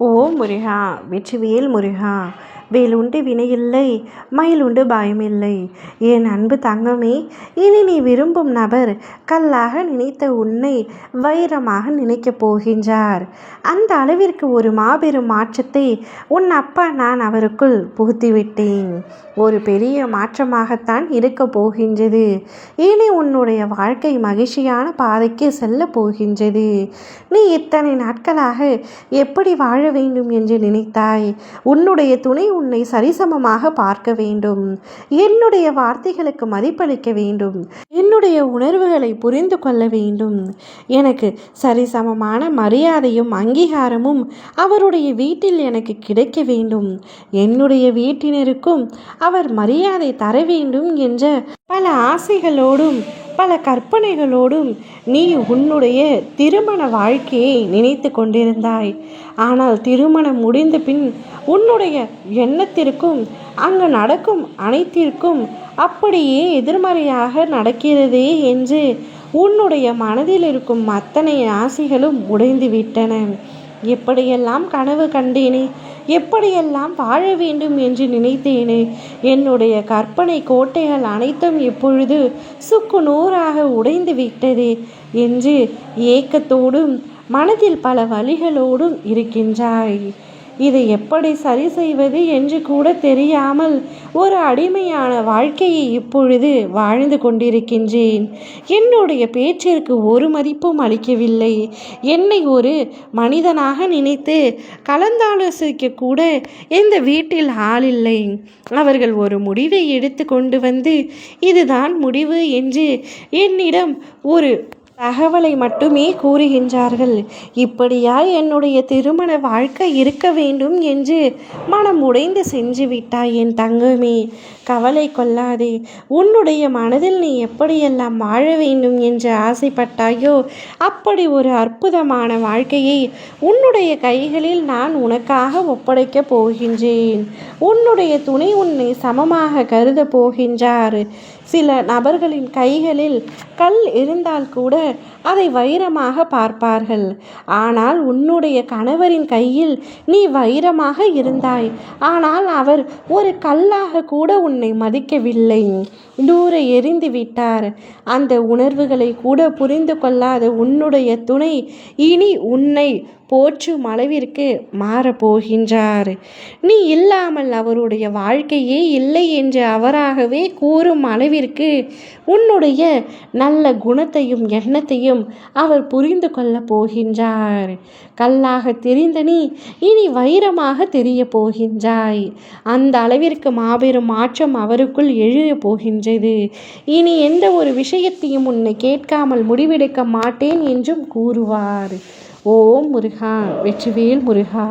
ஓ முருகா! வெற்றிவேல் முருகா! வேலுண்டு வினையில்லை, மயிலுண்டு பயமில்லை. என் அன்பு தங்கமே, இனி நீ விரும்பும் நபர் கல்லாக நினைத்த உன்னை வைரமாக நினைக்கப் போகின்றார். அந்த அளவிற்கு ஒரு மாபெரும் மாற்றத்தை உன் அப்பா நான் அவருக்குள் புகுத்திவிட்டேன். ஒரு பெரிய மாற்றமாகத்தான் இருக்கப் போகின்றது. இனி உன்னுடைய வாழ்க்கை மகிழ்ச்சியான பாதைக்கு செல்ல போகின்றது. நீ இத்தனை நாட்களாக எப்படி வாழ வேண்டும் என்று நினைத்தாய்? உன்னுடைய துணை உன்னை சரிசமமாக பார்க்க வேண்டும். என்னுடைய வார்த்தைகளுக்கு மதிப்பளிக்க வேண்டும். என்னுடைய உணர்வுகளை புரிந்து கொள்ள வேண்டும். எனக்கு சரிசமமான மரியாதையும் அங்கீகாரமும் அவருடைய வீட்டில் எனக்கு கிடைக்க வேண்டும். என்னுடைய வீட்டினருக்கும் அவர் மரியாதை தர வேண்டும் என்ற பல ஆசைகளோடும் பல கற்பனைகளோடும் நீ உன்னுடைய திருமண வாழ்க்கையை நினைத்து கொண்டிருந்தாய். ஆனால் திருமணம் முடிந்த பின் உன்னுடைய எண்ணத்திற்கும் அங்கு நடக்கும் அனைத்திற்கும் அப்படியே எதிர்மறையாக நடக்கிறதே என்று உன்னுடைய மனதில் இருக்கும் அத்தனை ஆசைகளும் உடைந்து விட்டன. எப்படியெல்லாம் கனவு கண்டேனே, எப்படியெல்லாம் வாழ வேண்டும் என்று நினைத்தேனே, என்னுடைய கற்பனை கோட்டைகள் அனைத்தும் இப்பொழுது சுக்கு நூறாக உடைந்து விட்டதே என்று ஏக்கத்தோடும் மனதில் பல வலிகளோடும் இருக்கின்றாய். இதை எப்படி சரி செய்வது என்று கூட தெரியாமல் ஒரு அடிமையான வாழ்க்கையை இப்பொழுது வாழ்ந்து கொண்டிருக்கின்றேன். என்னுடைய பேச்சிற்கு ஒரு மதிப்பும் அளிக்கவில்லை. என்னை ஒரு மனிதனாக நினைத்து கலந்தாலோசிக்க கூட இந்த வீட்டில் ஆளில்லை. அவர்கள் ஒரு முடிவை எடுத்து கொண்டு வந்து இதுதான் முடிவு என்று என்னிடம் ஒரு தகவலை மட்டுமே கூறுகின்றார்கள். இப்படியா என்னுடைய திருமண வாழ்க்கை இருக்க வேண்டும் என்று மனம் உடைந்து சென்று விட்டாய் என் தங்கமே. கவலை கொள்ளாதே. உன்னுடைய மனதில் நீ எப்படியெல்லாம் வாழ வேண்டும் என்று ஆசைப்பட்டாயோ அப்படி ஒரு அற்புதமான வாழ்க்கையை உன்னுடைய கைகளில் நான் உனக்காக ஒப்படைக்கப் போகின்றேன். உன்னுடைய துணை உன்னை சமமாக கருத போகின்றார். சில நபர்களின் கைகளில் கல் இருந்தால் கூட அதை வைரமாக பார்ப்பார்கள். ஆனால் உன்னுடைய கணவரின் கையில் நீ வைரமாக இருந்தாய். ஆனால் அவர் ஒரு கல்லாக கூட உன்னை மதிக்கவில்லை. தூர எறிந்து விட்டார். அந்த உணர்வுகளை கூட புரிந்து கொள்ளாத உன்னுடைய துணை இனி உன்னை போற்றும் அளவிற்கு மாறப்போகின்றார். நீ இல்லாமல் அவருடைய வாழ்க்கையே இல்லை என்று அவராகவே கூறும் அளவிற்கு உன்னுடைய நல்ல குணத்தையும் எண்ணத்தையும் அவர் புரிந்து கொள்ளப் போகின்றார். கல்லாக தெரிந்த நீ இனி வைரமாக தெரிய போகின்றாய். அந்த அளவிற்கு மாபெரும் மாற்றம் அவருக்குள் எழ போகின்றது. இனி எந்த ஒரு விஷயத்தையும் உன்னை கேட்காமல் முடிவெடுக்க மாட்டேன் என்றும் கூறுவார். ஓம் முருகா! வெற்றிவேல் முருகா!